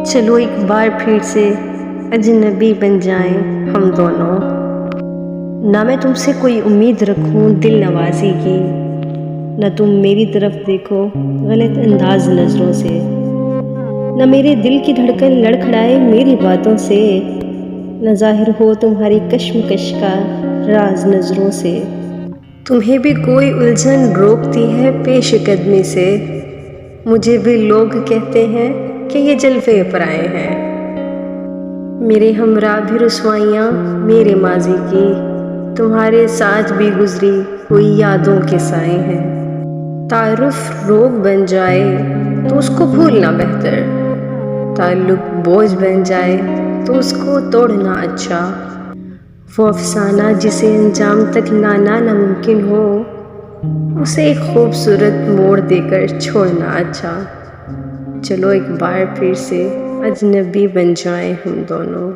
چلو ایک بار پھر سے اجنبی بن جائیں ہم دونوں، نہ میں تم سے کوئی امید رکھوں دل نوازی کی، نہ تم میری طرف دیکھو غلط انداز نظروں سے، نہ میرے دل کی دھڑکن لڑکھڑائے میری باتوں سے، نہ ظاہر ہو تمہاری کشمکش کا راز نظروں سے۔ تمہیں بھی کوئی الجھن روکتی ہے پیش قدمی سے، مجھے بھی لوگ کہتے ہیں کہ یہ جلوے پرائے ہیں، میرے ہمراہ بھی رسوائیاں میرے ماضی کی، تمہارے ساتھ بھی گزری ہوئی یادوں کے سائے ہیں۔ تعارف روگ بن جائے تو اس کو بھولنا بہتر، تعلق بوجھ بن جائے تو اس کو توڑنا اچھا، وہ افسانہ جسے انجام تک لانا ناممکن ہو اسے ایک خوبصورت موڑ دے کر چھوڑنا اچھا۔ چلو ایک بار پھر سے اجنبی بن جائیں ہم دونوں۔